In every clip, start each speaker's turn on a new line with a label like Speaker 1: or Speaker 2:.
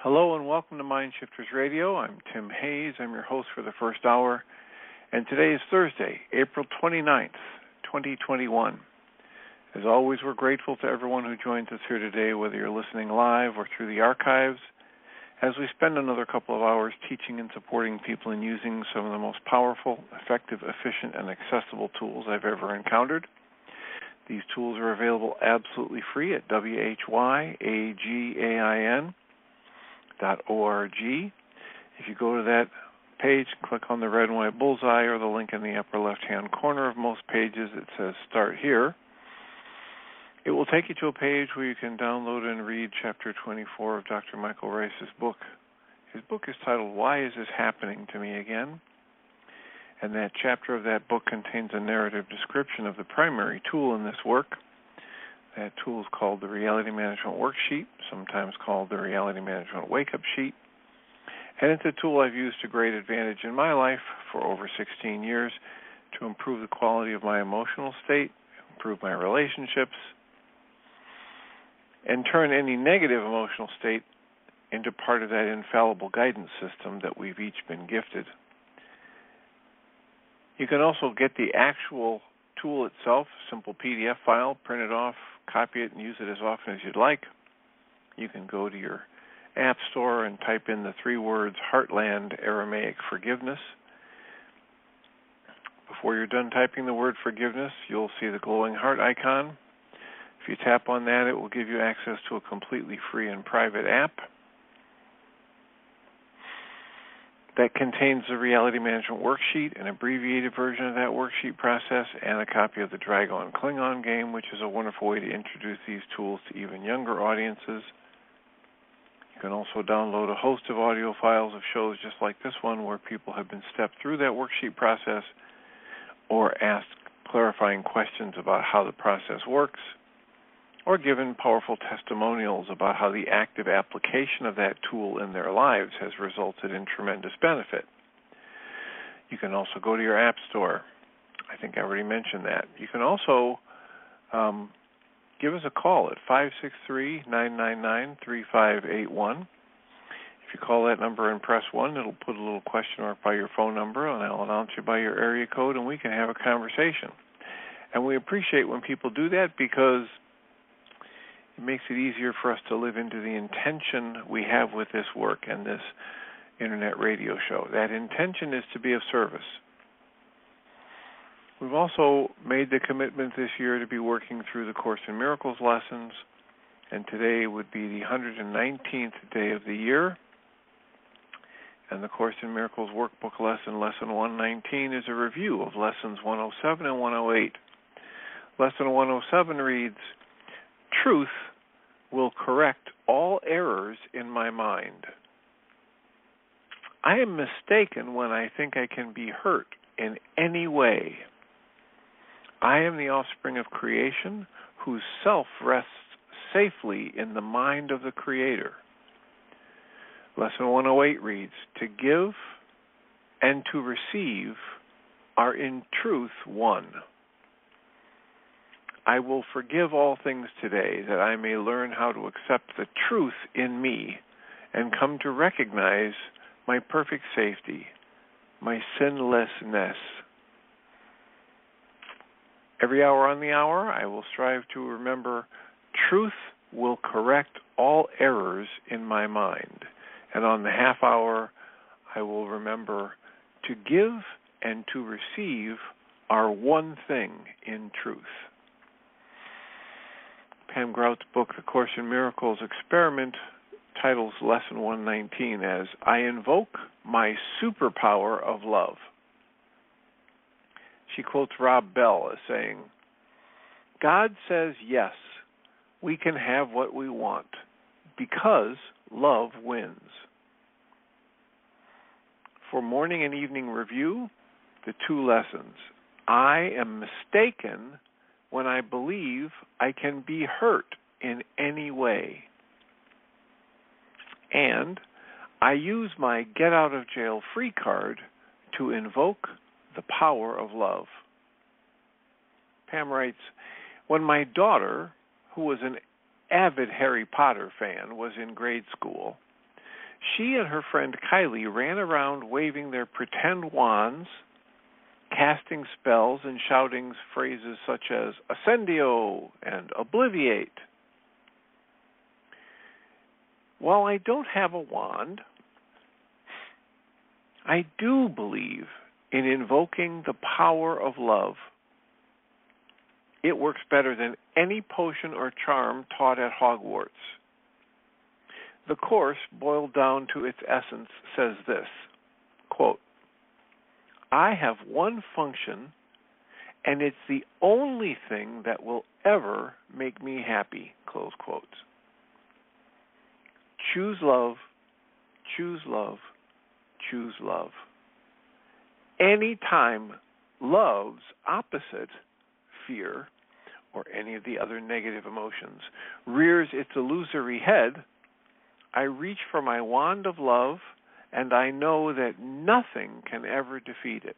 Speaker 1: Hello and welcome to Mind Shifters Radio. I'm Tim Hayes. I'm your host for the first hour. And today is Thursday, April 29th, 2021. As always, we're grateful to everyone who joins us here today, whether you're listening live or through the archives, as we spend another couple of hours teaching and supporting people in using some of the most powerful, effective, efficient, and accessible tools I've ever encountered. These tools are available absolutely free at WHYAGAIN.org. If you go to that page, click on the red and white bullseye or the link in the upper left-hand corner of most pages that says Start Here. It will take you to a page where you can download and read Chapter 24 of Dr. Michael Ryce's book. His book is titled, Why Is This Happening to Me Again? And that chapter of that book contains a narrative description of the primary tool in this work. That tool is called the Reality Management Worksheet, sometimes called the Reality Management Wake-Up Sheet. And it's a tool I've used to great advantage in my life for over 16 years to improve the quality of my emotional state, improve my relationships, and turn any negative emotional state into part of that infallible guidance system that we've each been gifted. You can also get the actual tool itself, simple PDF file, print it off, copy it, and use it as often as you'd like. You can go to your App Store and type in the 3 words Heartland Aramaic Forgiveness. Before you're done typing the word forgiveness, you'll see the glowing heart icon. If you tap on that, it will give you access to a completely free and private app that contains the Reality Management Worksheet, an abbreviated version of that worksheet process, and a copy of the Dragon Klingon game, which is a wonderful way to introduce these tools to even younger audiences. You can also download a host of audio files of shows just like this one where people have been stepped through that worksheet process or asked clarifying questions about how the process works, or given powerful testimonials about how the active application of that tool in their lives has resulted in tremendous benefit. You can also go to your App Store. I think I already mentioned that. You can also give us a call at 563-999-3581. If you call that number and press 1, it'll put a little question mark by your phone number, and I'll announce you by your area code, and we can have a conversation. And we appreciate when people do that because it makes it easier for us to live into the intention we have with this work and this internet radio show. That intention is to be of service. We've also made the commitment this year to be working through the Course in Miracles lessons, and today would be the 119th day of the year. And the Course in Miracles workbook lesson 119, is a review of lessons 107 and 108. Lesson 107 reads, Truth will correct all errors in my mind. I am mistaken when I think I can be hurt in any way. I am the offspring of creation whose self rests safely in the mind of the Creator. Lesson 108 reads, To give and to receive are in truth one. I will forgive all things today that I may learn how to accept the truth in me and come to recognize my perfect safety, my sinlessness. Every hour on the hour, I will strive to remember truth will correct all errors in my mind. And on the half hour, I will remember to give and to receive are one thing in truth. Pam Grout's book, The Course in Miracles Experiment, titles Lesson 119 as I Invoke My Superpower of Love. She quotes Rob Bell as saying, God says yes, we can have what we want because love wins. For morning and evening review, the 2 lessons. I am mistaken when I believe I can be hurt in any way. And I use my get-out-of-jail-free card to invoke the power of love. Pam writes, when my daughter, who was an avid Harry Potter fan, was in grade school, She and her friend Kylie ran around waving their pretend wands, casting spells, and shouting phrases such as Ascendio and Obliviate. While I don't have a wand, I do believe in invoking the power of love. It works better than any potion or charm taught at Hogwarts. The course, boiled down to its essence, says this, quote, I have one function, and it's the only thing that will ever make me happy, close quotes. Choose love, choose love, choose love. Any time love's opposite, fear, or any of the other negative emotions, rears its illusory head, I reach for my wand of love, and I know that nothing can ever defeat it.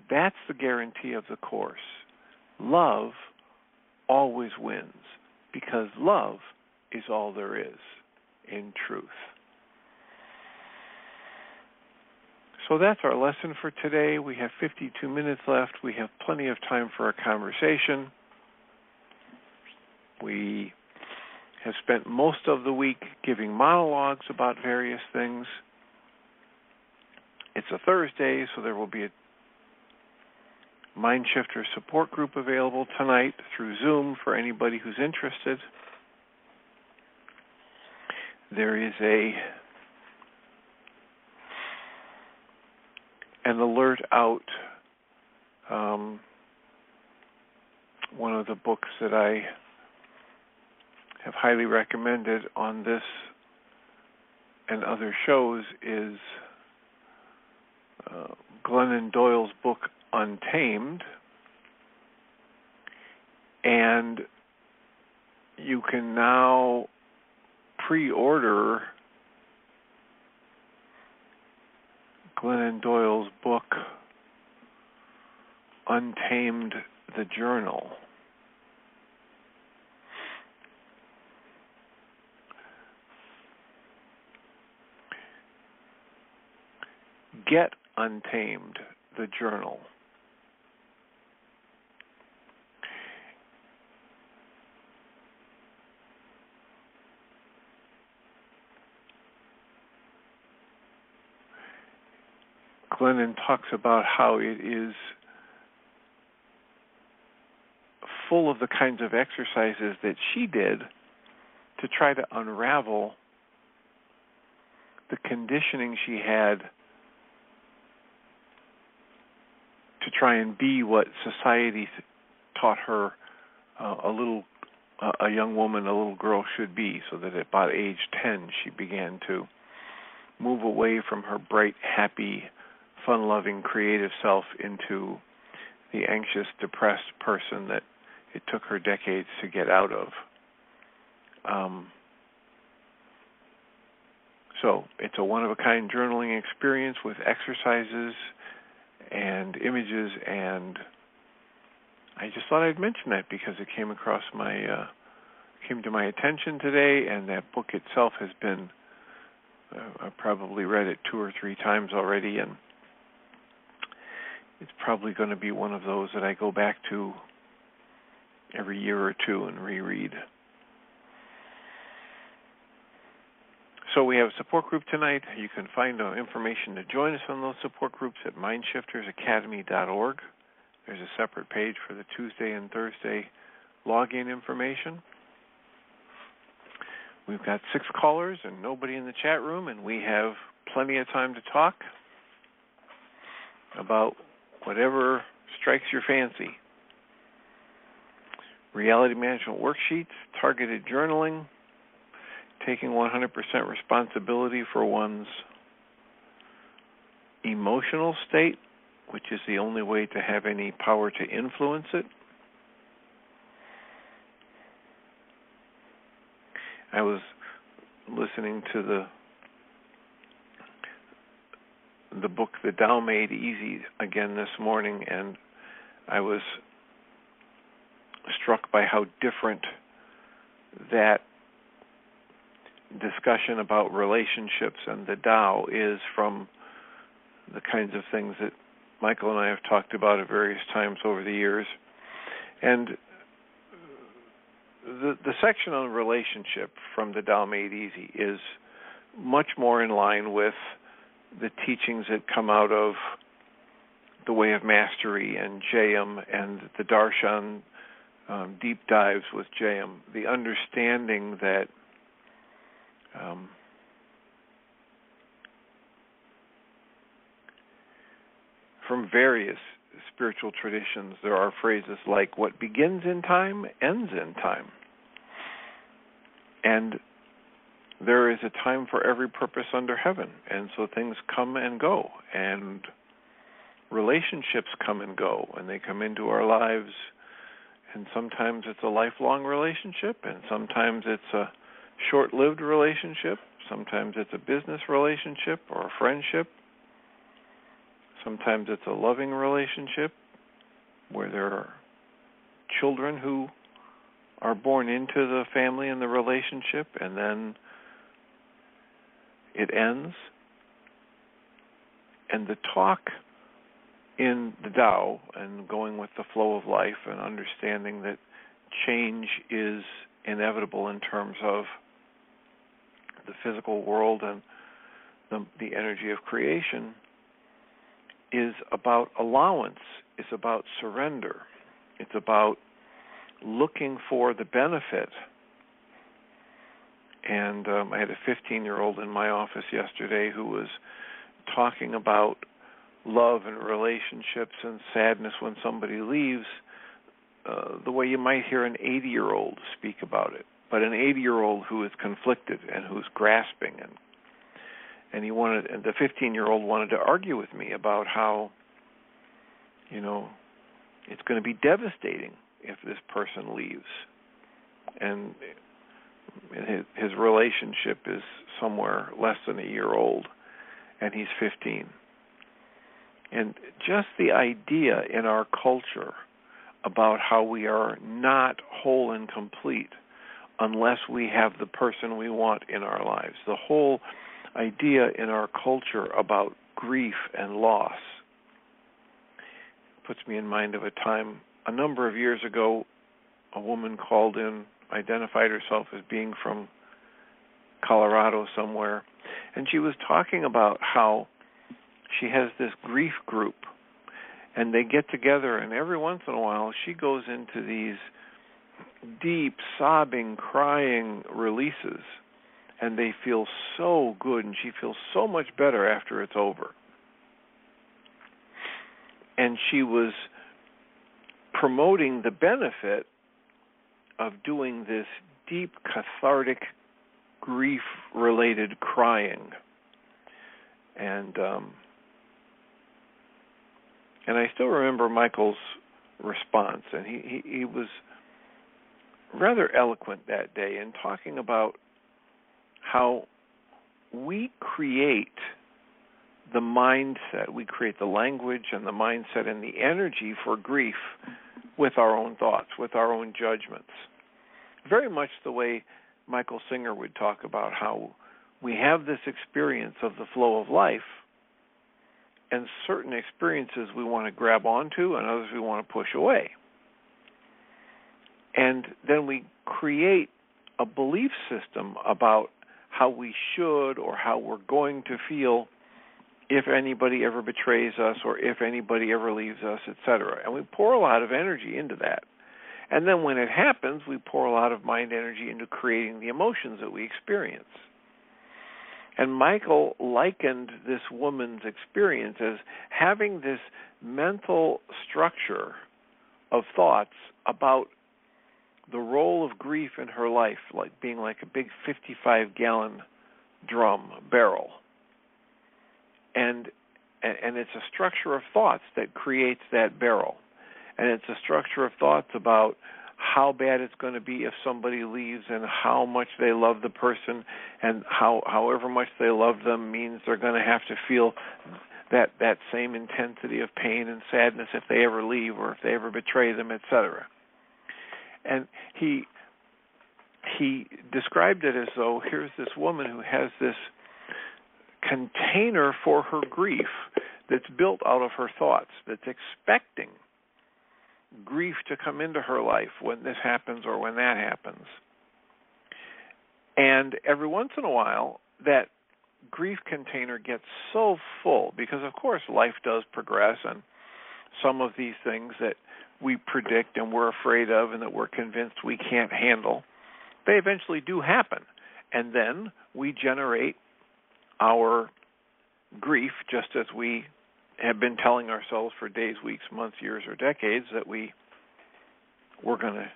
Speaker 1: That's the guarantee of the course. Love always wins, because love is all there is, in truth. So that's our lesson for today. We have 52 minutes left. We have plenty of time for a conversation. We have spent most of the week giving monologues about various things. It's a Thursday, so there will be a Mindshifter support group available tonight through Zoom for anybody who's interested. There is an alert out. One of the books that I have highly recommended on this and other shows is Glennon Doyle's book Untamed, and you can now pre-order Glennon Doyle's book Untamed, the Journal. Get Untamed, the Journal. Glennon talks about how it is full of the kinds of exercises that she did to try to unravel the conditioning she had to try and be what society taught her a young woman, a little girl should be, so that at about age 10 she began to move away from her bright, happy, fun-loving, creative self into the anxious, depressed person that it took her decades to get out of. So it's a one-of-a-kind journaling experience with exercises and images, and I just thought I'd mention that because it came to my attention today, and that book itself has been, I've probably read it 2 or 3 times already, and it's probably going to be one of those that I go back to every year or two and reread. So we have a support group tonight. You can find information to join us on those support groups at mindshiftersacademy.org. There's a separate page for the Tuesday and Thursday login information. We've got 6 callers and nobody in the chat room, and we have plenty of time to talk about whatever strikes your fancy. Reality management worksheets, targeted journaling, taking 100% responsibility for one's emotional state, which is the only way to have any power to influence it. I was listening to the book The Tao Made Easy again this morning, and I was struck by how different that discussion about relationships and the Tao is from the kinds of things that Michael and I have talked about at various times over the years. And the section on relationship from the Tao Made Easy is much more in line with the teachings that come out of the Way of Mastery and ACIM and the Darshan deep dives with ACIM, the understanding that from various spiritual traditions, there are phrases like, what begins in time ends in time. And there is a time for every purpose under heaven. And so things come and go. And relationships come and go. And they come into our lives. And sometimes it's a lifelong relationship. And sometimes it's a short-lived relationship. Sometimes it's a business relationship or a friendship. Sometimes it's a loving relationship where there are children who are born into the family and the relationship, and then it ends. And the talk in the Tao and going with the flow of life and understanding that change is inevitable in terms of the physical world and the energy of creation is about allowance. It's about surrender. It's about looking for the benefit. And I had a 15-year-old in my office yesterday who was talking about love and relationships and sadness when somebody leaves the way you might hear an 80-year-old speak about it. But an 80-year-old who is conflicted and who's grasping and the 15-year-old wanted to argue with me about how, it's going to be devastating if this person leaves. And his relationship is somewhere less than a year old, and he's 15. And just the idea in our culture about how we are not whole and complete unless we have the person we want in our lives. The whole idea in our culture about grief and loss puts me in mind of a time a number of years ago. A woman called in, identified herself as being from Colorado somewhere, and she was talking about how she has this grief group, and they get together, and every once in a while she goes into these deep, sobbing, crying releases, and they feel so good, and she feels so much better after it's over. And she was promoting the benefit of doing this deep, cathartic, grief-related crying. And I still remember Michael's response, and he was rather eloquent that day in talking about how we create the mindset, we create the language and the mindset and the energy for grief with our own thoughts, with our own judgments. Very much the way Michael Singer would talk about how we have this experience of the flow of life, and certain experiences we want to grab onto and others we want to push away. And then we create a belief system about how we should or how we're going to feel if anybody ever betrays us or if anybody ever leaves us, etc. And we pour a lot of energy into that. And then when it happens, we pour a lot of mind energy into creating the emotions that we experience. And Michael likened this woman's experience as having this mental structure of thoughts about the role of grief in her life, like being like a big 55-gallon drum barrel. And it's a structure of thoughts that creates that barrel. And it's a structure of thoughts about how bad it's going to be if somebody leaves and how much they love the person, and however much they love them means they're going to have to feel that same intensity of pain and sadness if they ever leave or if they ever betray them, etc. And he he described it as though here's this woman who has this container for her grief that's built out of her thoughts, that's expecting grief to come into her life when this happens or when that happens. And every once in a while, that grief container gets so full, because of course life does progress, and some of these things that we predict and we're afraid of and that we're convinced we can't handle, they eventually do happen. And then we generate our grief, just as we have been telling ourselves for days, weeks, months, years, or decades that we're going to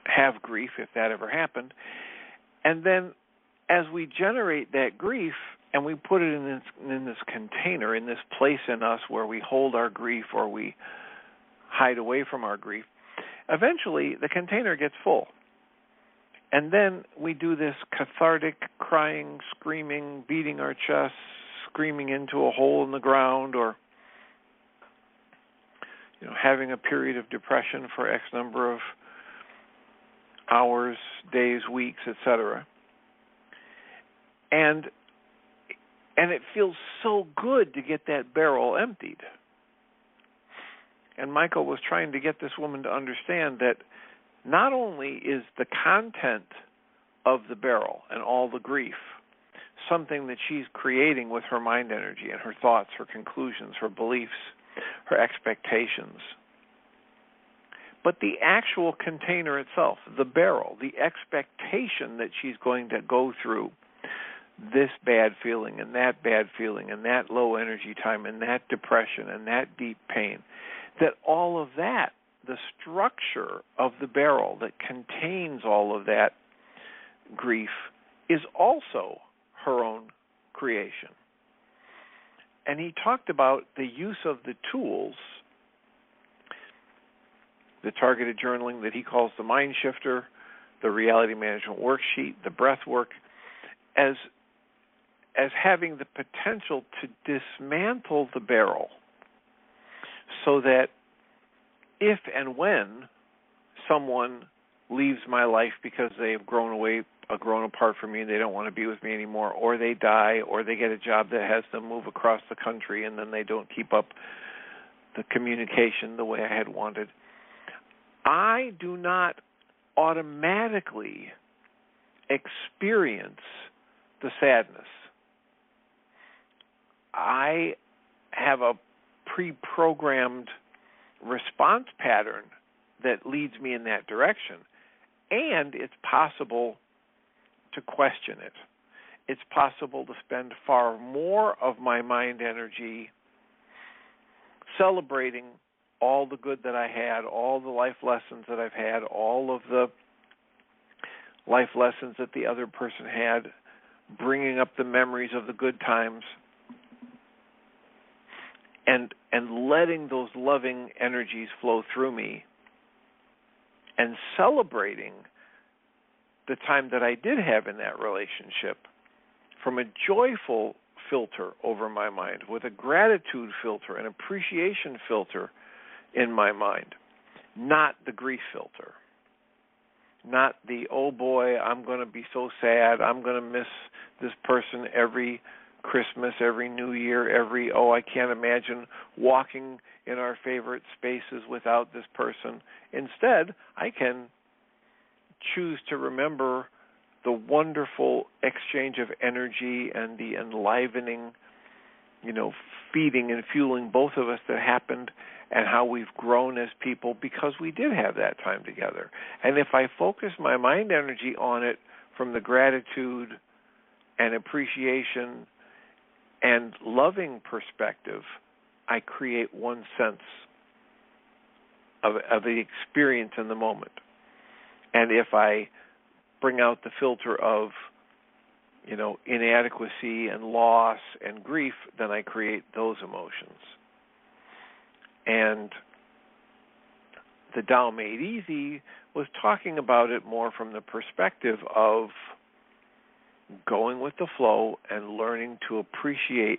Speaker 1: have grief if that ever happened. And then as we generate that grief and we put it in this container, in this place in us where we hold our grief or we hide away from our grief, eventually the container gets full. And then we do this cathartic crying, screaming, beating our chests, screaming into a hole in the ground, or having a period of depression for X number of hours, days, weeks, etc. And it feels so good to get that barrel emptied. And Michael was trying to get this woman to understand that not only is the content of the barrel and all the grief something that she's creating with her mind energy and her thoughts, her conclusions, her beliefs, her expectations, but the actual container itself, the barrel, the expectation that she's going to go through this bad feeling and that low energy time and that depression and that deep pain, that all of that, the structure of the barrel that contains all of that grief, is also her own creation. And he talked about the use of the tools, the targeted journaling that he calls the mind shifter, the reality management worksheet, the breath work, as having the potential to dismantle the barrel so that if and when someone leaves my life because they have grown apart from me and they don't want to be with me anymore, or they die, or they get a job that has them move across the country and then they don't keep up the communication the way I had wanted, I do not automatically experience the sadness. I have a pre-programmed response pattern that leads me in that direction, and it's possible to question it. It's possible to spend far more of my mind energy celebrating all the good that I had, all the life lessons that I've had, all of the life lessons that the other person had, bringing up the memories of the good times, and letting those loving energies flow through me, and celebrating the time that I did have in that relationship from a joyful filter over my mind, with a gratitude filter, an appreciation filter in my mind, not the grief filter, not the, oh boy, I'm going to be so sad, I'm going to miss this person every Christmas, every New Year, I can't imagine walking in our favorite spaces without this person. Instead, I can choose to remember the wonderful exchange of energy and the enlivening, feeding and fueling both of us that happened, and how we've grown as people because we did have that time together. And if I focus my mind energy on it from the gratitude and appreciation and loving perspective, I create one sense of the experience in the moment. And if I bring out the filter of, inadequacy and loss and grief, then I create those emotions. And the Tao Made Easy was talking about it more from the perspective of going with the flow and learning to appreciate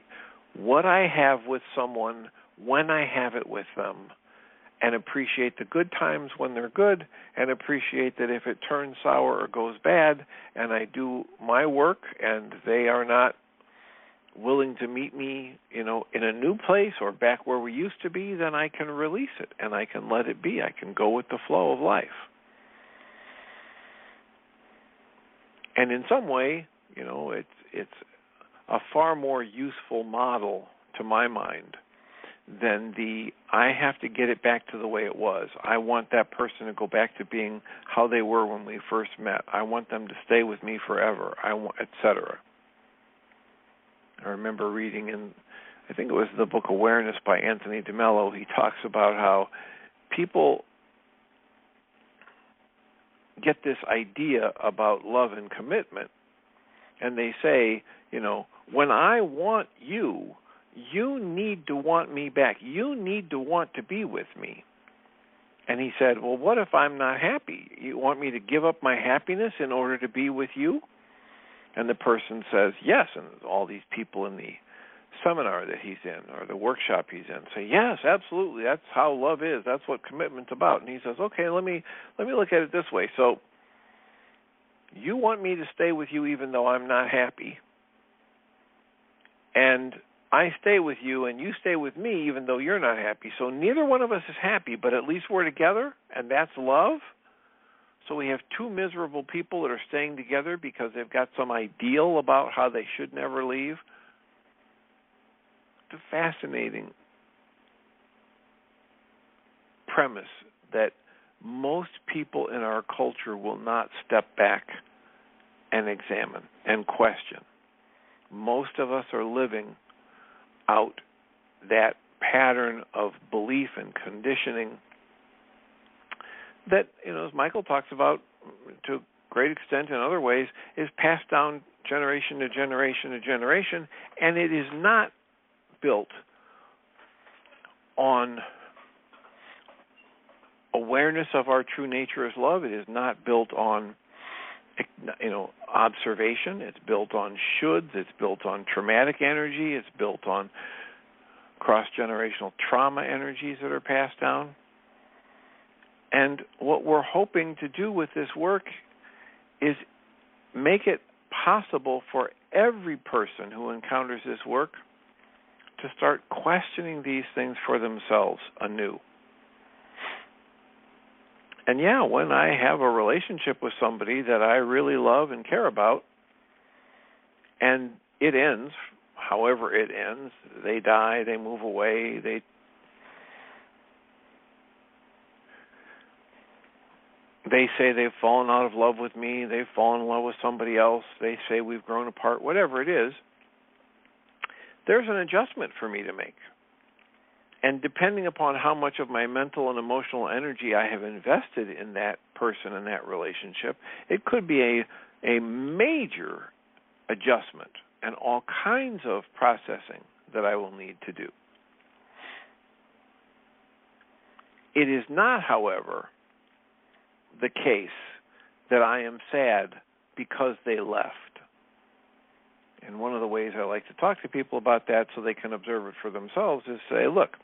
Speaker 1: what I have with someone when I have it with them, and appreciate the good times when they're good, and appreciate that if it turns sour or goes bad, and I do my work and they are not willing to meet me, in a new place or back where we used to be, then I can release it and I can let it be. I can go with the flow of life. And in some way, it's a far more useful model to my mind than I have to get it back to the way it was. I want that person to go back to being how they were when we first met. I want them to stay with me forever, etc. I remember reading in, I think it was the book Awareness by Anthony DeMello, he talks about how people get this idea about love and commitment, and they say, when I want you, you need to want me back. You need to want to be with me. And he said, well, what if I'm not happy? You want me to give up my happiness in order to be with you? And the person says, yes. And all these people in the seminar that he's in or the workshop he's in say, yes, absolutely. That's how love is. That's what commitment's about. And he says, okay, let me look at it this way. So you want me to stay with you even though I'm not happy. And I stay with you and you stay with me even though you're not happy. So neither one of us is happy, but at least we're together, and that's love. So we have two miserable people that are staying together because they've got some ideal about how they should never leave. It's a fascinating premise that most people in our culture will not step back and examine and question. Most of us are living out that pattern of belief and conditioning that, as Michael talks about to a great extent in other ways, is passed down generation to generation to generation, and it is not built on awareness of our true nature as love. It is not built on observation. It's built on shoulds. It's built on traumatic energy. It's built on cross-generational trauma energies that are passed down. And what we're hoping to do with this work is make it possible for every person who encounters this work to start questioning these things for themselves anew. And when I have a relationship with somebody that I really love and care about, and it ends, however it ends, they die, they move away, they say they've fallen out of love with me, they've fallen in love with somebody else, they say we've grown apart, whatever it is, there's an adjustment for me to make. And depending upon how much of my mental and emotional energy I have invested in that person and that relationship, it could be a major adjustment and all kinds of processing that I will need to do. It is not, however, the case that I am sad because they left. And one of the ways I like to talk to people about that so they can observe it for themselves is say, look,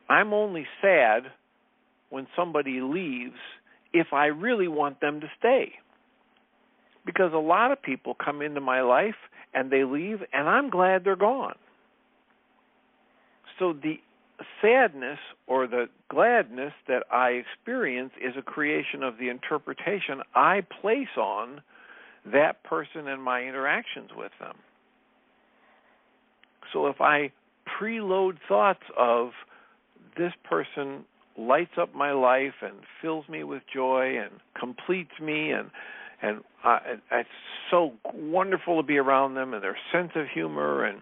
Speaker 1: I'm only sad when somebody leaves if I really want them to stay. Because a lot of people come into my life and they leave, and I'm glad they're gone. So the sadness or the gladness that I experience is a creation of the interpretation I place on that person and my interactions with them. So if I preload thoughts of this person lights up my life and fills me with joy and completes me, and it's so wonderful to be around them, and their sense of humor and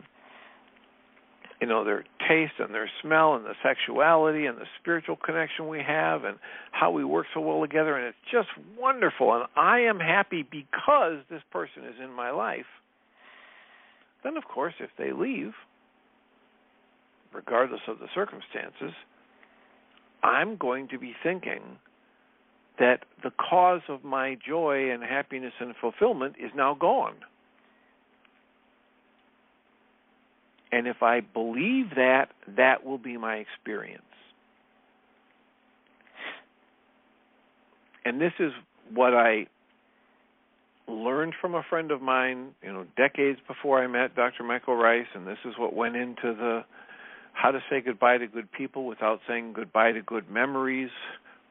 Speaker 1: their taste and their smell and the sexuality and the spiritual connection we have and how we work so well together, and it's just wonderful, and I am happy because this person is in my life. Then, of course, if they leave, regardless of the circumstances, I'm going to be thinking that the cause of my joy and happiness and fulfillment is now gone. And if I believe that, that will be my experience. And this is what I learned from a friend of mine, decades before I met Dr. Michael Ryce, and this is what went into the How to Say Goodbye to Good People Without Saying Goodbye to Good Memories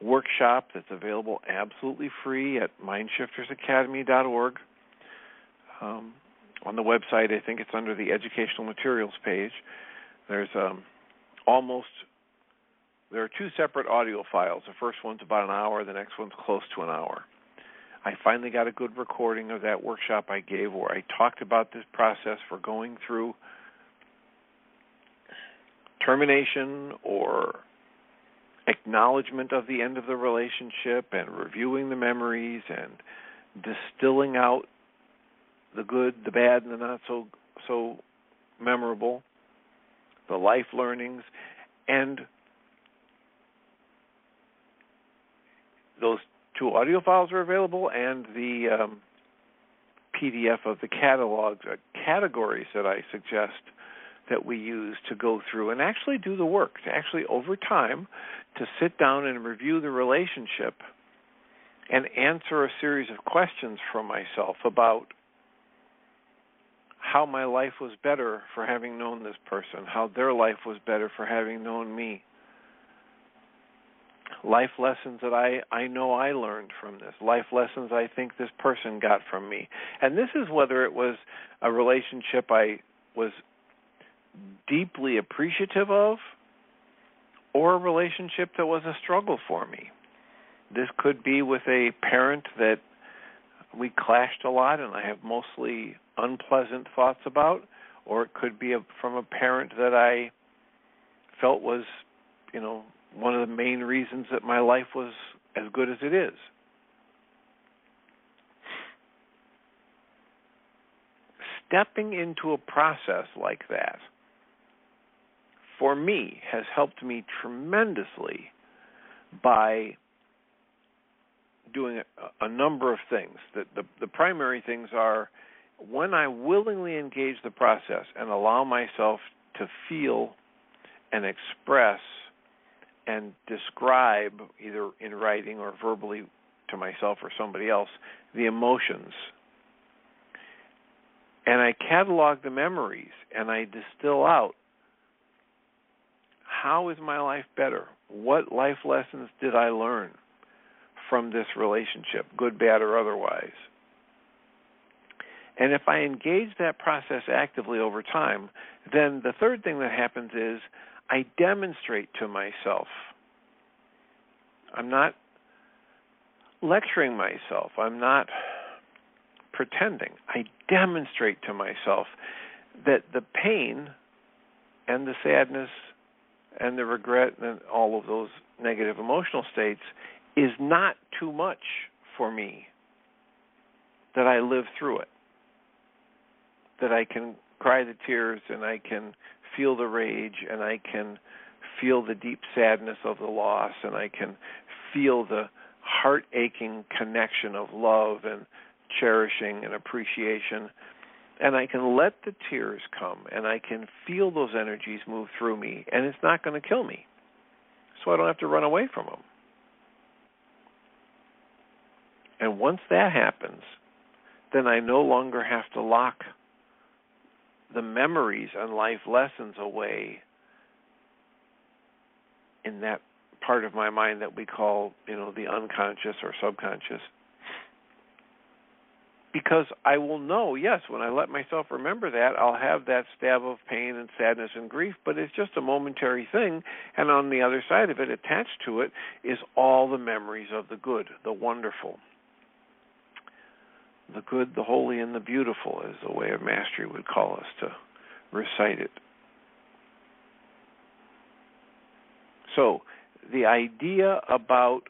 Speaker 1: workshop that's available absolutely free at mindshiftersacademy.org. On the website, I think it's under the educational materials page. There's there are two separate audio files. The first one's about an hour, the next one's close to an hour. I finally got a good recording of that workshop I gave where I talked about this process for going through termination or acknowledgement of the end of the relationship and reviewing the memories and distilling out the good, the bad, and the not so memorable, the life learnings, and those two audio files are available, and the PDF of the categories that I suggest that we use to go through and actually do the work, to actually over time to sit down and review the relationship and answer a series of questions for myself about how my life was better for having known this person, how their life was better for having known me. Life lessons that I know I learned from this, life lessons I think this person got from me. And this is whether it was a relationship I was deeply appreciative of or a relationship that was a struggle for me. This could be with a parent that we clashed a lot and I have mostly unpleasant thoughts about, or it could be from a parent that I felt was, one of the main reasons that my life was as good as it is. Stepping into a process like that, for me, has helped me tremendously by doing a number of things. The primary things are when I willingly engage the process and allow myself to feel and express and describe, either in writing or verbally to myself or somebody else, the emotions. And I catalog the memories and I distill out, how is my life better? What life lessons did I learn from this relationship, good, bad, or otherwise? And if I engage that process actively over time, then the third thing that happens is I demonstrate to myself. I'm not lecturing myself. I'm not pretending. I demonstrate to myself that the pain and the sadness and the regret and all of those negative emotional states is not too much for me, that I live through it, that I can cry the tears and I can feel the rage and I can feel the deep sadness of the loss and I can feel the heart-aching connection of love and cherishing and appreciation, and I can let the tears come and I can feel those energies move through me, and it's not going to kill me, so I don't have to run away from them. And once that happens, then I no longer have to lock the memories and life lessons away in that part of my mind that we call, the unconscious or subconscious. Because I will know, yes, when I let myself remember that, I'll have that stab of pain and sadness and grief, but it's just a momentary thing, and on the other side of it, attached to it, is all the memories of the good, the wonderful. The good, the holy, and the beautiful, as the Way of Mastery would call us to recite it. So, the idea about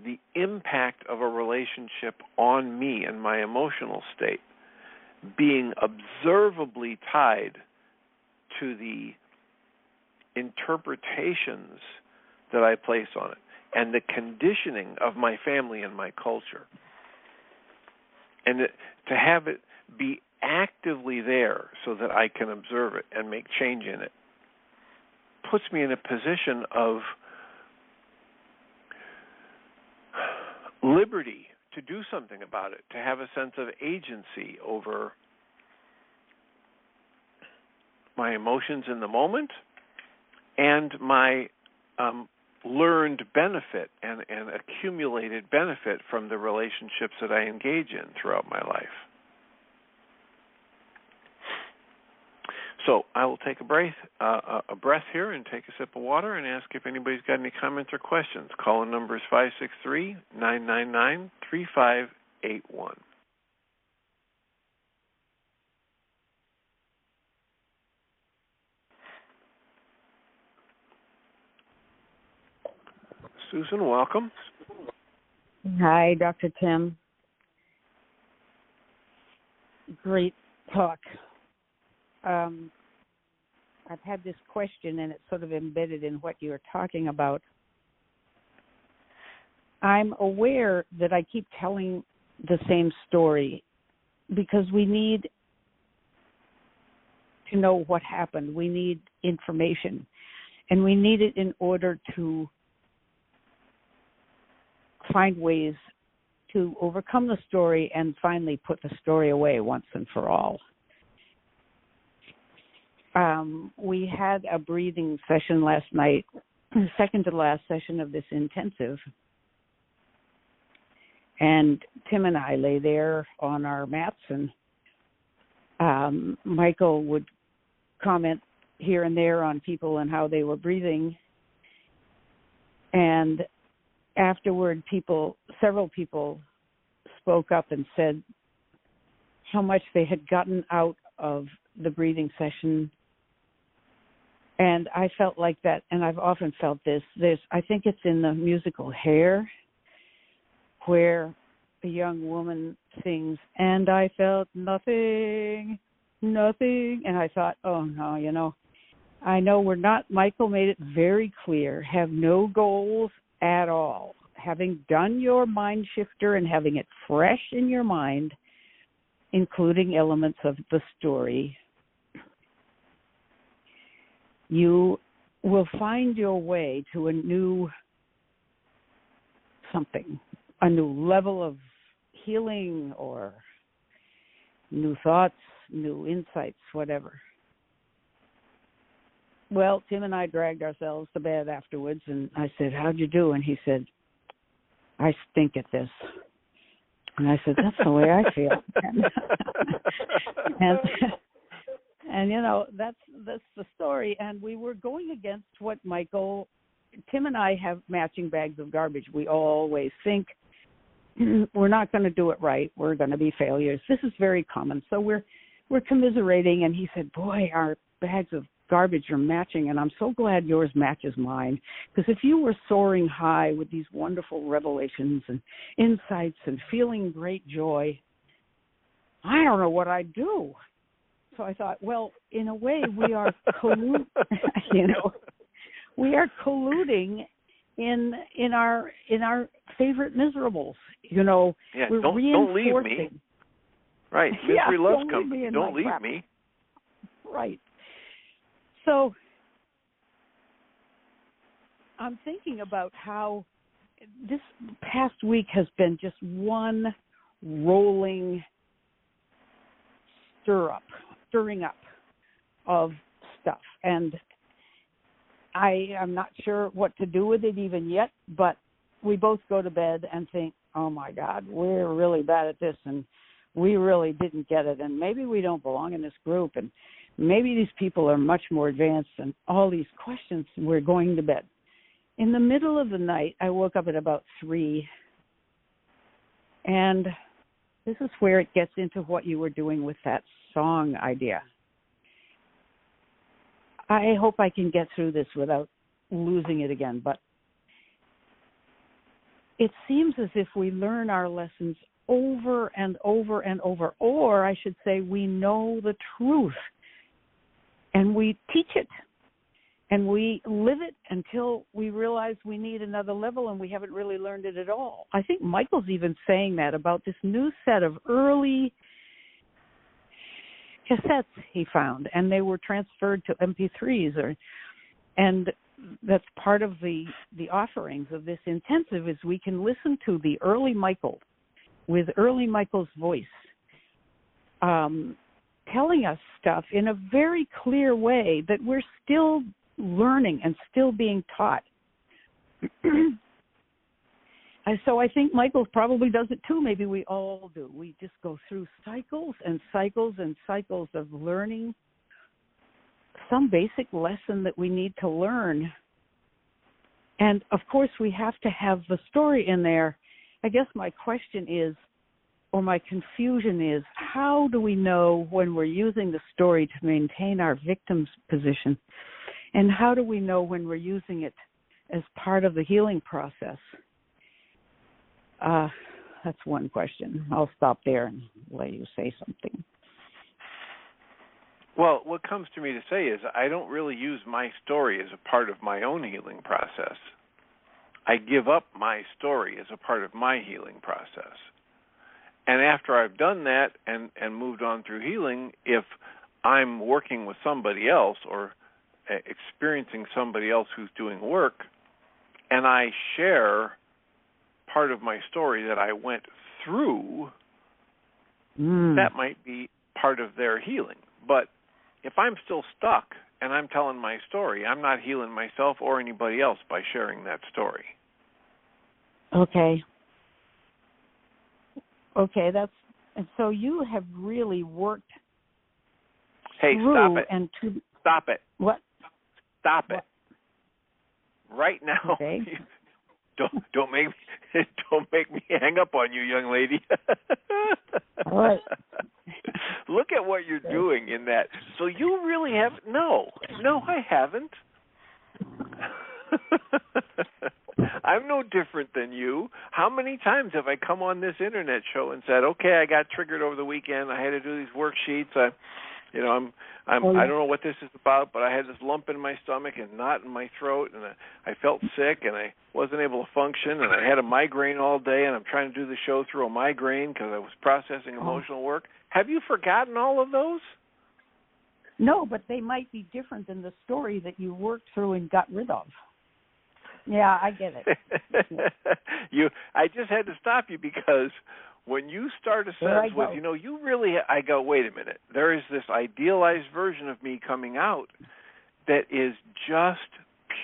Speaker 1: the impact of a relationship on me and my emotional state being observably tied to the interpretations that I place on it and the conditioning of my family and my culture. And to have it be actively there so that I can observe it and make change in it puts me in a position of liberty to do something about it, to have a sense of agency over my emotions in the moment and my learned benefit and accumulated benefit from the relationships that I engage in throughout my life. So I will take a breath here and take a sip of water and ask if anybody's got any comments or questions. Call-in number is 563-999-3581. Susan, welcome.
Speaker 2: Hi, Dr. Tim. Great talk. I've had this question, and it's sort of embedded in what you're talking about. I'm aware that I keep telling the same story because we need to know what happened. We need information, and we need it in order to find ways to overcome the story and finally put the story away once and for all. We had a breathing session last night, second to last session of this intensive. And Tim and I lay there on our mats, and Michael would comment here and there on people and how they were breathing. And afterward, several people spoke up and said how much they had gotten out of the breathing session. And I felt like that, and I've often felt this. I think it's in the musical Hair, where a young woman sings, and I felt nothing. And I thought, oh, no, I know we're not, Michael made it very clear, have no goals at all. Having done your mind shifter and having it fresh in your mind, including elements of the story, you will find your way to a new something, a new level of healing or new thoughts, new insights, whatever. Well, Tim and I dragged ourselves to bed afterwards, and I said, how'd you do? And he said, I stink at this. And I said, that's the way I feel. and that's the story. And we were going against what Tim and I have matching bags of garbage. We always think we're not going to do it right. We're going to be failures. This is very common. So we're commiserating. And he said, boy, our bags of garbage are matching, and I'm so glad yours matches mine, because if you were soaring high with these wonderful revelations and insights and feeling great joy, I don't know what I'd do. So I thought, well, in a way, we are we are colluding in our favorite miserables. We're
Speaker 1: don't leave me. Right, misery loves company. Don't leave me.
Speaker 2: Right. So I'm thinking about how this past week has been just one rolling stirring up of stuff. And I am not sure what to do with it even yet, but we both go to bed and think, oh, my God, we're really bad at this, and we really didn't get it, and maybe we don't belong in this group, and maybe these people are much more advanced, and all these questions. We're going to bed. In the middle of the night, I woke up at about 3, and this is where it gets into what you were doing with that song idea. I hope I can get through this without losing it again, but it seems as if we learn our lessons over and over and over, or I should say we know the truth, and we teach it, and we live it until we realize we need another level, and we haven't really learned it at all. I think Michael's even saying that about this new set of early cassettes he found, and they were transferred to MP3s, and that's part of the offerings of this intensive is we can listen to the early Michael with early Michael's voice, telling us stuff in a very clear way that we're still learning and still being taught. And so I think Michael probably does it too. Maybe we all do. We just go through cycles and cycles and cycles of learning some basic lesson that we need to learn. And, of course, we have to have the story in there. I guess my question is, or my confusion is, how do we know when we're using the story to maintain our victim's position? And how do we know when we're using it as part of the healing process? That's one question. I'll stop there and let you say something.
Speaker 1: Well, what comes to me to say is I don't really use my story as a part of my own healing process. I give up my story as a part of my healing process. And after I've done that and moved on through healing, if I'm working with somebody else or experiencing somebody else who's doing work, and I share part of my story that I went through, that might be part of their healing. But if I'm still stuck and I'm telling my story, I'm not healing myself or anybody else by sharing that story.
Speaker 2: Okay, and so you have really worked through
Speaker 1: stop it.
Speaker 2: and to...
Speaker 1: Stop it.
Speaker 2: What?
Speaker 1: Stop it.
Speaker 2: What?
Speaker 1: Right now.
Speaker 2: Okay.
Speaker 1: Don't make me hang up on you, young lady.
Speaker 2: All right.
Speaker 1: Look at what you're doing in that. So you really have no, I haven't. I'm no different than you. How many times have I come on this internet show and said, "Okay, I got triggered over the weekend. I had to do these worksheets. I don't know what this is about, but I had this lump in my stomach and knot in my throat, and I felt sick, and I wasn't able to function, and I had a migraine all day, and I'm trying to do the show through a migraine because I was processing emotional work." Have you forgotten all of those?
Speaker 2: No, but they might be different than the story that you worked through and got rid of. Yeah, I get it.
Speaker 1: I just had to stop you because when you start a sentence with, I go, wait a minute. There is this idealized version of me coming out that is just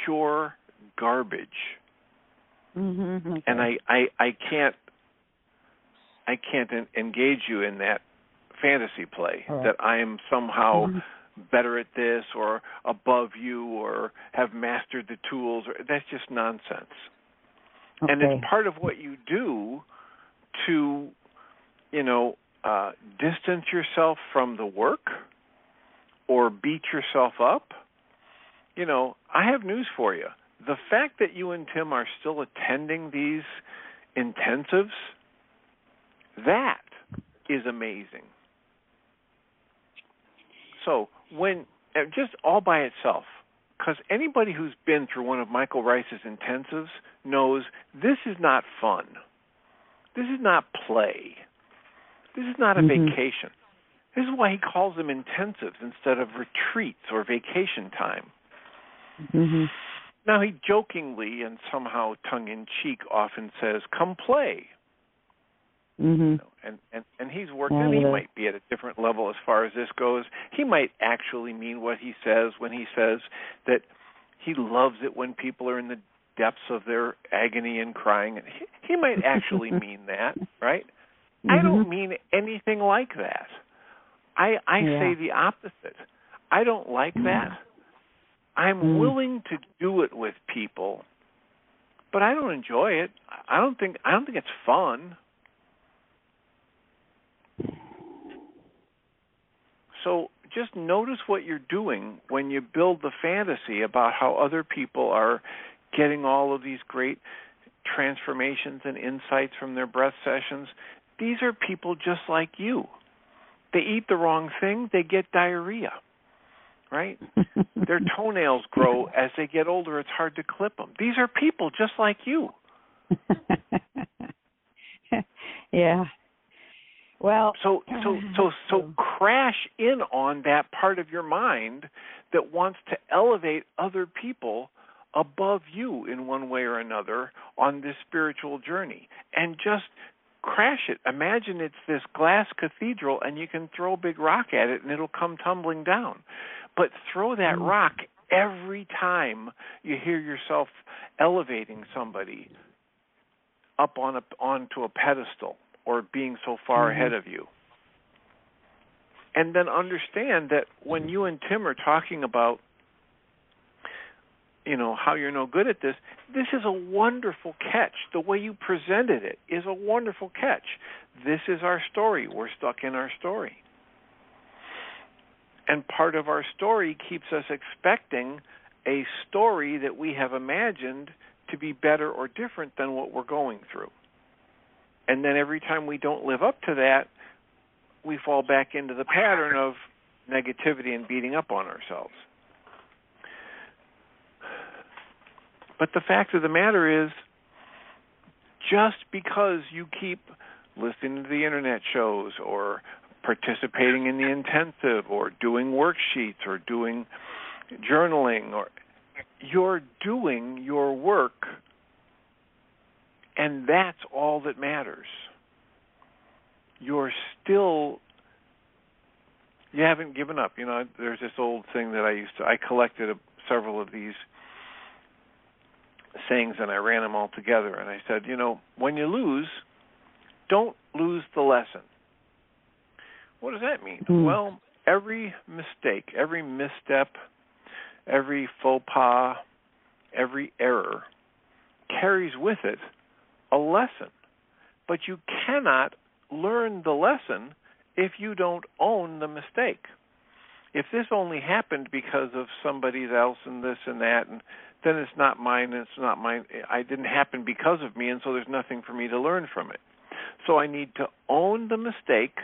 Speaker 1: pure garbage.
Speaker 2: Mm-hmm. Okay.
Speaker 1: And I can't engage you in that fantasy play that I am somehow better at this or above you or have mastered the tools. That's just nonsense. Okay. And it's part of what you do to, distance yourself from the work or beat yourself up. I have news for you. The fact that you and Tim are still attending these intensives, that is amazing. So when, just all by itself, because anybody who's been through one of Michael Ryce's intensives knows this is not fun. This is not play. This is not a vacation. This is why he calls them intensives instead of retreats or vacation time.
Speaker 2: Mm-hmm.
Speaker 1: Now, he jokingly and somehow tongue-in-cheek often says, "Come play."
Speaker 2: Mm-hmm.
Speaker 1: And he's working. He might be at a different level as far as this goes. He might actually mean what he says when he says that he loves it when people are in the depths of their agony and crying. He might actually mean that, right? Mm-hmm. I don't mean anything like that. I say the opposite. I don't like that. I'm willing to do it with people, but I don't enjoy it. I don't think it's fun. So just notice what you're doing when you build the fantasy about how other people are getting all of these great transformations and insights from their breath sessions. These are people just like you. They eat the wrong thing, they get diarrhea, right? Their toenails grow as they get older. It's hard to clip them. These are people just like you.
Speaker 2: Yeah. Well,
Speaker 1: so crash in on that part of your mind that wants to elevate other people above you in one way or another on this spiritual journey, and just crash it. Imagine it's this glass cathedral and you can throw a big rock at it and it'll come tumbling down. But throw that rock every time you hear yourself elevating somebody up onto a pedestal or being so far ahead of you. And then understand that when you and Tim are talking about, how you're no good at this is a wonderful catch. The way you presented it is a wonderful catch. This is our story. We're stuck in our story. And part of our story keeps us expecting a story that we have imagined to be better or different than what we're going through. And then every time we don't live up to that, we fall back into the pattern of negativity and beating up on ourselves. But the fact of the matter is, just because you keep listening to the internet shows or participating in the intensive or doing worksheets or doing journaling, or you're doing your work, and that's all that matters. You haven't given up. There's this old thing that I collected several of these sayings and I ran them all together, and I said, when you lose, don't lose the lesson. What does that mean? Well, every mistake, every misstep, every faux pas, every error carries with it a lesson. But you cannot learn the lesson if you don't own the mistake. If this only happened because of somebody else and this and that, and then it's not mine, and it's not mine. It didn't happen because of me, and so there's nothing for me to learn from it. So I need to own the mistake,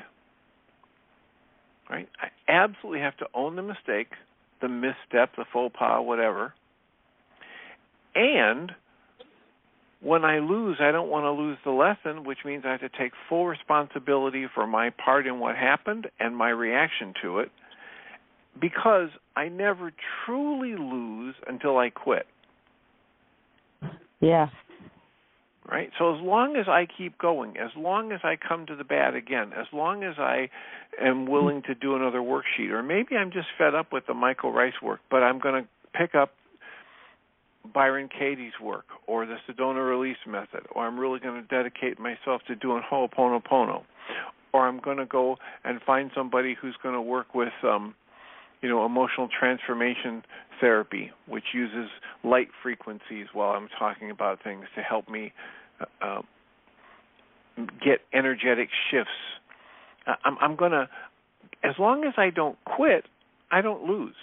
Speaker 1: right? I absolutely have to own the mistake, the misstep, the faux pas, whatever. And when I lose, I don't want to lose the lesson, which means I have to take full responsibility for my part in what happened and my reaction to it, because I never truly lose until I quit.
Speaker 2: Yeah.
Speaker 1: Right? So as long as I keep going, as long as I come to the bat again, as long as I am willing to do another worksheet, or maybe I'm just fed up with the Michael Ryce work, but I'm going to pick up Byron Katie's work or the Sedona Release Method, or I'm really going to dedicate myself to doing Ho'oponopono, or I'm going to go and find somebody who's going to work with emotional transformation therapy, which uses light frequencies while I'm talking about things to help me get energetic shifts. I'm going to, as long as I don't quit, I don't lose.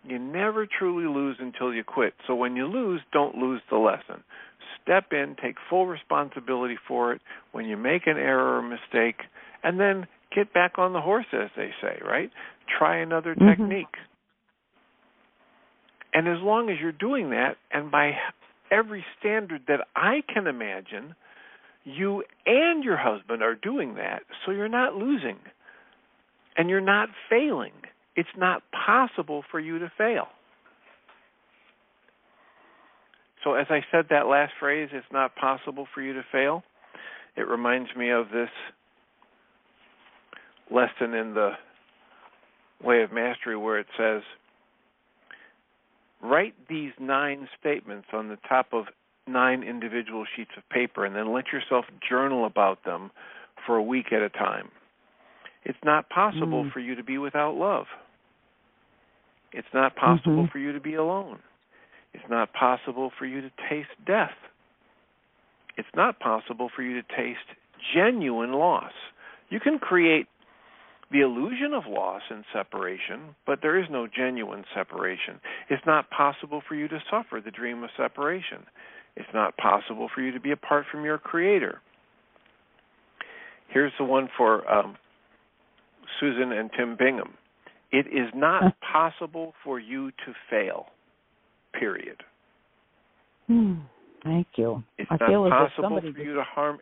Speaker 1: You never truly lose until you quit. So when you lose, don't lose the lesson. Step in, take full responsibility for it when you make an error or mistake, and then get back on the horse, as they say, right? Try another technique. And as long as you're doing that, and by every standard that I can imagine, you and your husband are doing that, so you're not losing. And you're not failing. It's not possible for you to fail. So as I said that last phrase, it's not possible for you to fail, it reminds me of this lesson in the Way of Mastery where it says, write these 9 statements on the top of 9 individual sheets of paper and then let yourself journal about them for a week at a time. It's not possible for you to be without love. It's not possible for you to be alone. It's not possible for you to taste death. It's not possible for you to taste genuine loss. You can create the illusion of loss and separation, but there is no genuine separation. It's not possible for you to suffer the dream of separation. It's not possible for you to be apart from your Creator. Here's the one for Susan and Tim Bingham. It is not possible for you to fail, period.
Speaker 2: Thank you.
Speaker 1: It's not possible for you to harm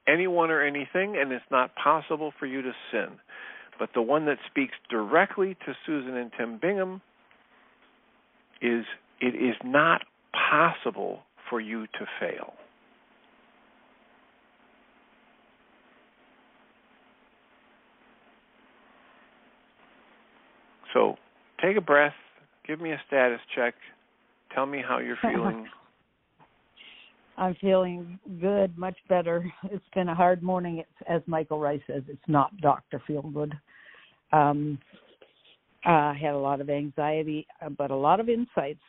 Speaker 1: anyone or anything, and it's not possible for you to sin. But the one that speaks directly to Susan and Tim Bingham is it is not possible for you to fail. So take a breath, give me a status check, tell me how you're feeling.
Speaker 2: I'm feeling good, much better. It's been a hard morning. It's, as Michael Ryce says, it's not Dr. Feelgood. I had a lot of anxiety, but a lot of insights,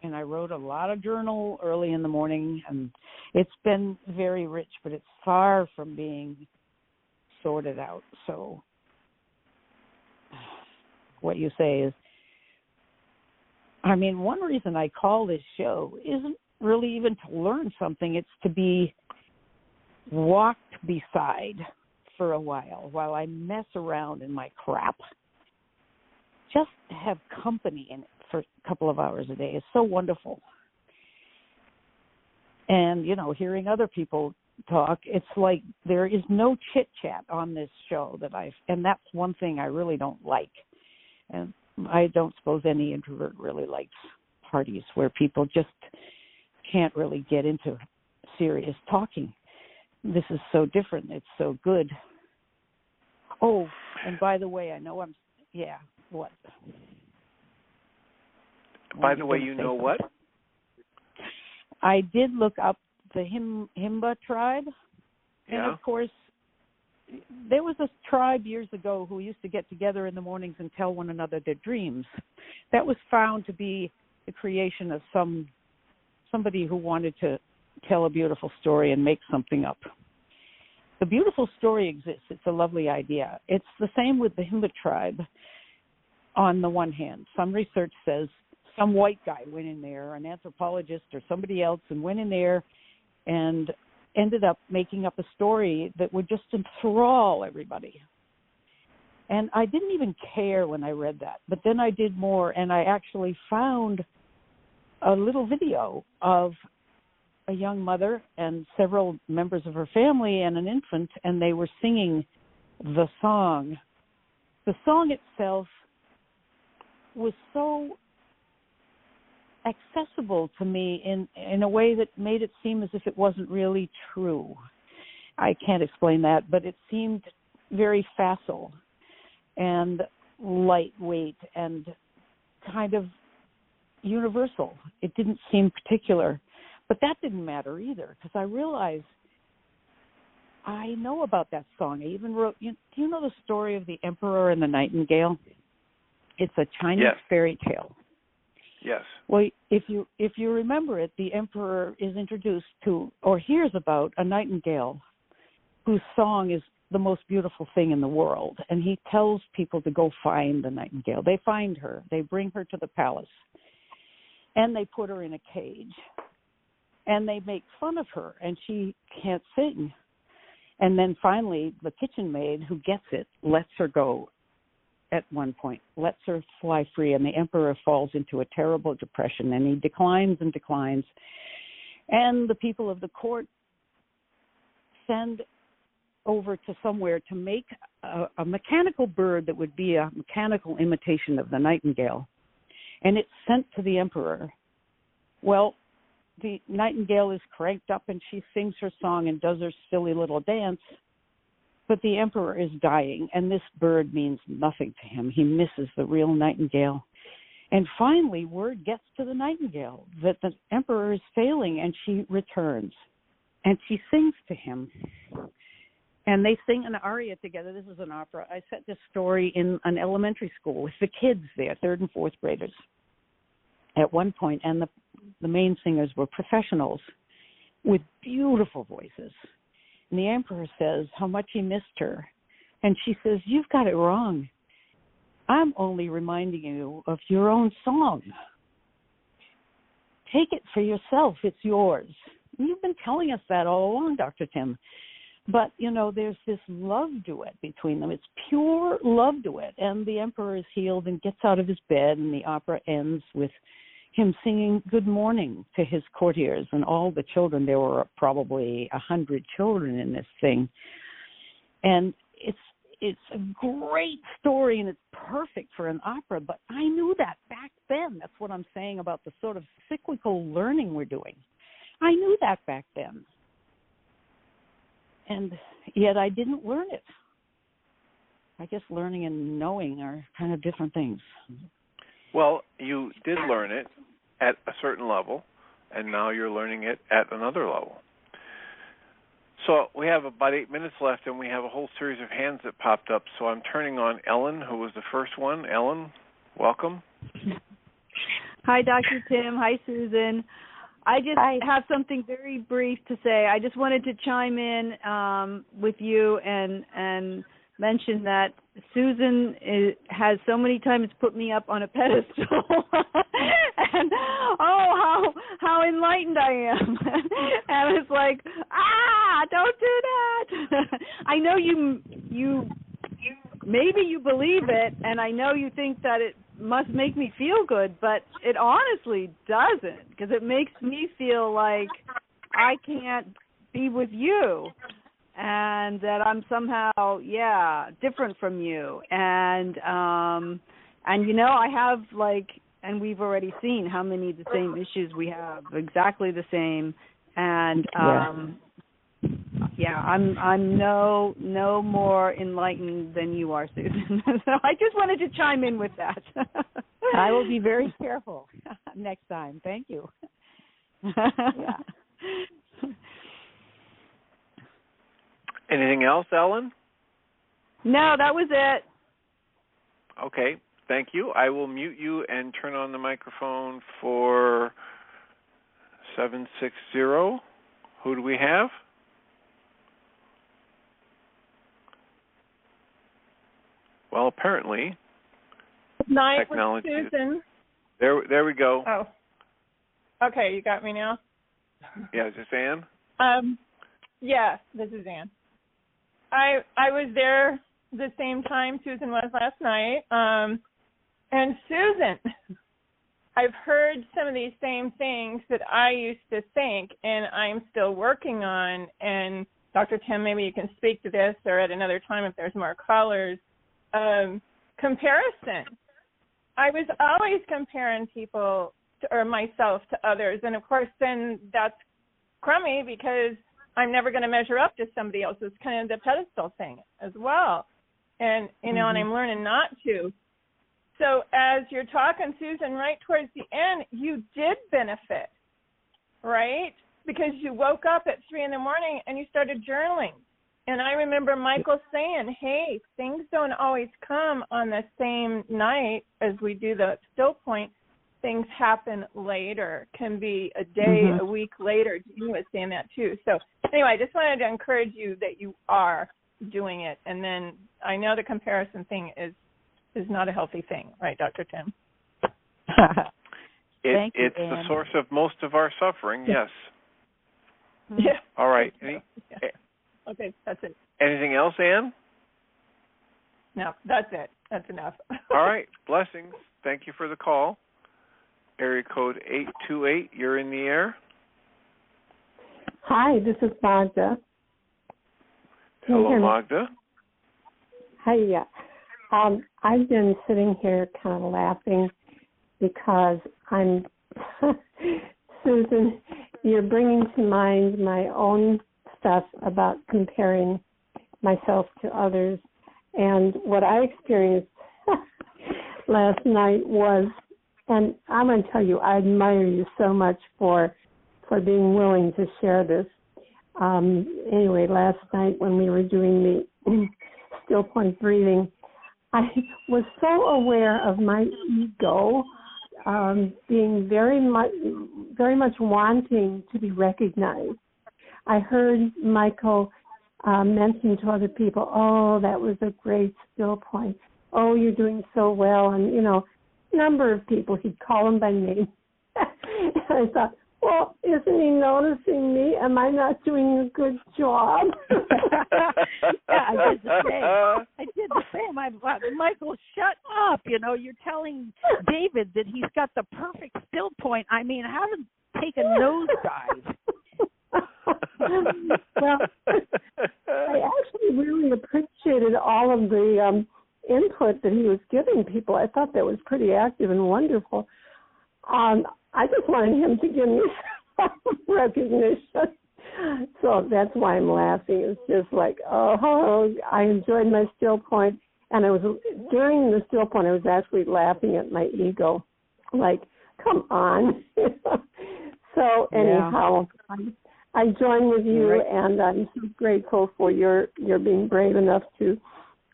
Speaker 2: and I wrote a lot of journal early in the morning, and it's been very rich, but it's far from being sorted out. So what you say is, I mean, one reason I call this show isn't really even to learn something. It's to be walked beside for a while I mess around in my crap. Just to have company in it for a couple of hours a day is so wonderful. And, you know, hearing other people talk, it's like there is no chit-chat on this show and that's one thing I really don't like. And I don't suppose any introvert really likes parties where people just can't really get into serious talking. This is so different. It's so good. Oh, and by the way, I know what?
Speaker 1: By the way, you know what?
Speaker 2: I did look up the Himba tribe.
Speaker 1: Yeah.
Speaker 2: And, of course, there was a tribe years ago who used to get together in the mornings and tell one another their dreams. That was found to be the creation of somebody who wanted to tell a beautiful story and make something up. The beautiful story exists. It's a lovely idea. It's the same with the Himba tribe. On the one hand, some research says some white guy went in there, an anthropologist or somebody else, and went in there and ended up making up a story that would just enthrall everybody. And I didn't even care when I read that, but then I did more, and I actually found a little video of a young mother and several members of her family and an infant, and they were singing the song. The song itself was so accessible to me in a way that made it seem as if it wasn't really true. I can't explain that, but it seemed very facile and lightweight and kind of universal. It didn't seem particular, but that didn't matter either, because I realized I know about that song. I even wrote, do you know the story of the Emperor and the Nightingale? It's a Chinese fairy tale.
Speaker 1: Yes.
Speaker 2: Well, if you remember it, the emperor is introduced to or hears about a nightingale whose song is the most beautiful thing in the world, and he tells people to go find the nightingale. They find her. They bring her to the palace, and they put her in a cage, and they make fun of her, and she can't sing. And then finally, the kitchen maid who gets it lets her go. At one point, lets her fly free, and the emperor falls into a terrible depression, and he declines and declines. And the people of the court send over to somewhere to make a mechanical bird that would be a mechanical imitation of the nightingale. And it's sent to the emperor. Well, the nightingale is cranked up, and she sings her song and does her silly little dance. But the emperor is dying, and this bird means nothing to him. He misses the real nightingale. And finally, word gets to the nightingale that the emperor is failing, and she returns. And she sings to him. And they sing an aria together. This is an opera. I set this story in an elementary school with the kids there, 3rd and 4th graders, at one point. And the main singers were professionals with beautiful voices. And the emperor says how much he missed her. And she says, "You've got it wrong. I'm only reminding you of your own song. Take it for yourself. It's yours." And you've been telling us that all along, Dr. Tim. But, you know, there's this love duet between them. It's pure love duet. And the emperor is healed and gets out of his bed, and the opera ends with him singing good morning to his courtiers and all the children. There were probably 100 children in this thing. And it's a great story and it's perfect for an opera, but I knew that back then. That's what I'm saying about the sort of cyclical learning we're doing. I knew that back then. And yet I didn't learn it. I guess learning and knowing are kind of different things.
Speaker 1: Well, you did learn it at a certain level, and now you're learning it at another level. So we have about 8 minutes left, and we have a whole series of hands that popped up. So I'm turning on Ellen, who was the first one. Ellen, welcome.
Speaker 3: Hi, Dr. Tim. Hi, Susan. I just have something very brief to say. I just wanted to chime in with you and mention that Susan has so many times put me up on a pedestal. And how enlightened I am. And it's like, don't do that. I know you maybe you believe it, and I know you think that it must make me feel good, but it honestly doesn't, because it makes me feel like I can't be with you and that I'm somehow, different from you. And I have and we've already seen how many of the same issues we have, exactly the same. And I'm no more enlightened than you are, Susan. So I just wanted to chime in with that.
Speaker 2: I will be very careful next time. Thank you.
Speaker 1: Anything else, Ellen?
Speaker 3: No, that was it.
Speaker 1: Okay, thank you. I will mute you and turn on the microphone for 760. Who do we have? Well, apparently, technology.
Speaker 4: With Susan.
Speaker 1: There we go.
Speaker 4: Oh, okay. You got me now.
Speaker 1: Yeah, is this Ann?
Speaker 4: Yeah, this is Ann. I was there the same time Susan was last night. And Susan, I've heard some of these same things that I used to think, and I'm still working on. And Dr. Tim, maybe you can speak to this, or at another time if there's more callers. Comparison. I was always comparing people or myself to others, and of course then that's crummy because I'm never going to measure up to somebody else. It's kind of the pedestal thing as well. And, and I'm learning not to. So as you're talking, Susan, right towards the end, you did benefit, right? Because you woke up at 3 a.m. and you started journaling. And I remember Michael saying, hey, things don't always come on the same night as we do the still point. Things happen later, can be a day, a week later. You was saying that too. So anyway, I just wanted to encourage you that you are doing it. And then I know the comparison thing is not a healthy thing, right, Dr. Tim?
Speaker 2: Thank you,
Speaker 1: it's the source of most of our suffering, yes.
Speaker 4: Yeah.
Speaker 1: All right.
Speaker 4: Okay, that's it.
Speaker 1: Anything else, Ann?
Speaker 4: No, that's it. That's enough.
Speaker 1: All right. Blessings. Thank you for the call. Area code 828, you're in the air.
Speaker 5: Hi, this is Magda.
Speaker 1: Hello, Magda.
Speaker 5: Hi, yeah. I've been sitting here kind of laughing because I'm, Susan, you're bringing to mind my own stuff about comparing myself to others. And what I experienced last night was, and I'm going to tell you, I admire you so much for being willing to share this. Anyway, last night when we were doing the still point breathing, I was so aware of my ego being very much wanting to be recognized. I heard Michael mention to other people, oh, that was a great still point. Oh, you're doing so well. And, number of people, he'd call them by name. And I thought, well, isn't he noticing me? Am I not doing a good job?
Speaker 2: Yeah, I did the same. Michael, shut up. You're telling David that he's got the perfect still point. I mean, have him take a nosedive.
Speaker 5: Well, I actually really appreciated all of the input that he was giving people. I thought that was pretty active and wonderful. I just wanted him to give me some recognition. So that's why I'm laughing. It's just like, oh, I enjoyed my still point. And during the still point, I was actually laughing at my ego. Like, come on. So anyhow, I join with you, and I'm so grateful for your being brave enough to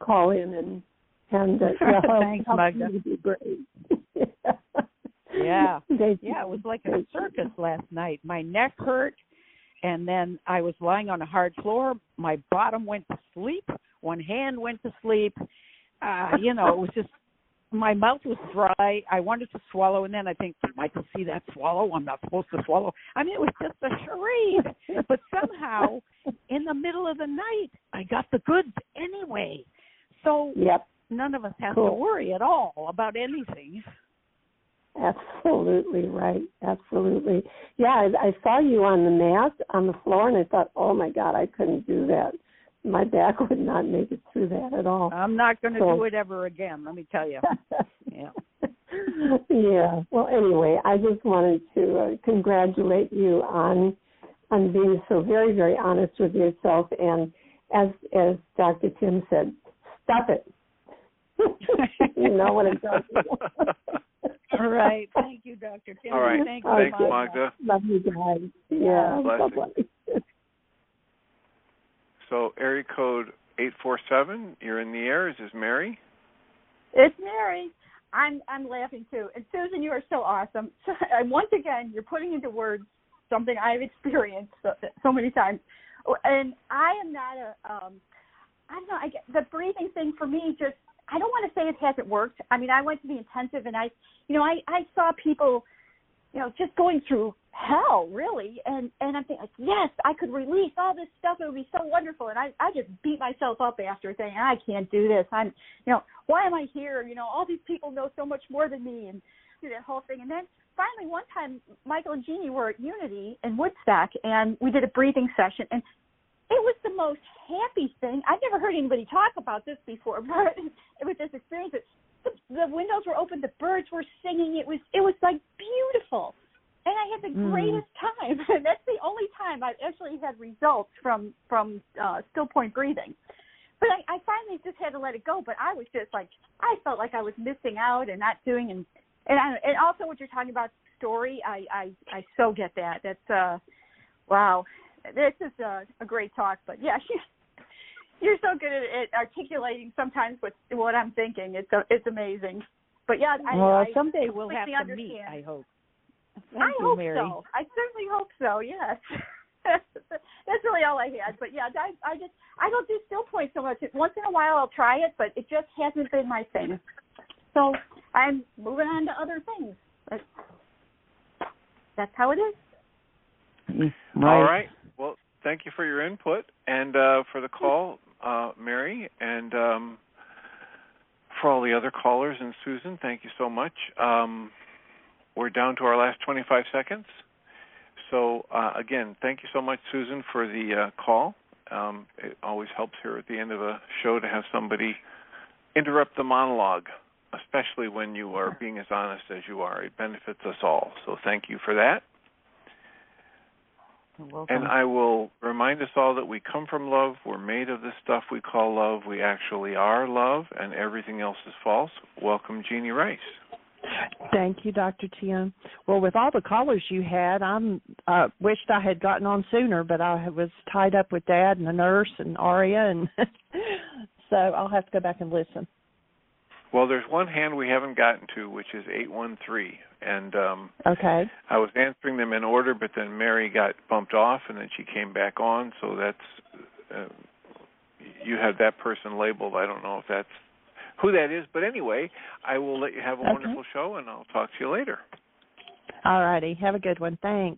Speaker 5: call in and
Speaker 2: thanks, Magda.
Speaker 5: Be brave.
Speaker 2: Yeah, it was like a circus last night. My neck hurt, and then I was lying on a hard floor. My bottom went to sleep. One hand went to sleep. It was just, my mouth was dry. I wanted to swallow, and then I think, did Michael see that swallow? I'm not supposed to swallow. I mean, it was just a charade. But somehow, in the middle of the night, I got the goods anyway. So none of us have to worry at all about anything.
Speaker 5: Absolutely right. Absolutely. Yeah, I saw you on the mat on the floor, and I thought, oh, my God, I couldn't do that. My back would not make it through that at all.
Speaker 2: I'm not going to do it ever again, let me tell you.
Speaker 5: Yeah. Well, anyway, I just wanted to congratulate you on being so very, very honest with yourself. And as Dr. Tim said, stop it. You know what I'm talking about.
Speaker 2: All right. Thank you, Dr. Tim.
Speaker 1: All right.
Speaker 2: Thanks,
Speaker 1: Magda.
Speaker 5: Love you guys. Yeah.
Speaker 1: Blessings. So area code 847, you're in the air. Is this Mary?
Speaker 6: It's Mary. I'm laughing too. And Susan, you are so awesome. So, once again, you're putting into words something I've experienced so many times. And I am not I don't know, the breathing thing for me just, I don't want to say it hasn't worked. I mean, I went to the intensive and I saw people, just going through hell, really. And I'm thinking, like, yes, I could release all this stuff. It would be so wonderful. And I just beat myself up after thinking, I can't do this. Why am I here? All these people know so much more than me, and do that whole thing. And then finally one time, Michael and Jeannie were at Unity in Woodstock, and we did a breathing session. And it was the most happy thing. I've never heard anybody talk about this before, but with this experience, the windows were open, the birds were singing. It was like beautiful, and I had the greatest time. That's the only time I've actually had results from still point breathing. But I finally just had to let it go. But I was just like, I felt like I was missing out and not doing, and also what you're talking about, story. I so get that. That's wow. This is a great talk. But yeah, you're so good at articulating sometimes what I'm thinking. It's amazing. But yeah,
Speaker 2: someday we'll have to
Speaker 6: understand.
Speaker 2: meet, I hope.
Speaker 6: I hope
Speaker 2: Mary.
Speaker 6: so. I certainly hope so. Yes. That's really all I had. But yeah, I don't do still point so much. Once in a while I'll try it, but it just hasn't been my thing. So I'm moving on to other things. But that's how it is.
Speaker 1: All right. Well, thank you for your input and for the call, Mary, and for all the other callers and Susan. Thank you so much. We're down to our last 25 seconds. So, again, thank you so much, Susan, for the call. It always helps here at the end of a show to have somebody interrupt the monologue, especially when you are being as honest as you are. It benefits us all. So thank you for that.
Speaker 2: You're welcome.
Speaker 1: And I will remind us all that we come from love. We're made of this stuff we call love. We actually are love, and everything else is false. Welcome, Jeannie Ryce.
Speaker 7: Thank you, Dr. Tim. Well, with all the callers you had, I wished I had gotten on sooner, but I was tied up with Dad and the nurse and Aria, and so I'll have to go back and listen.
Speaker 1: Well, there's one hand we haven't gotten to, which is 813, and
Speaker 7: okay.
Speaker 1: I was answering them in order, but then Mary got bumped off, and then she came back on, so that's you have that person labeled. I don't know if that's who that is, but anyway, I will let you have a wonderful show, and I'll talk to you later.
Speaker 7: All righty. Have a good one. Thanks.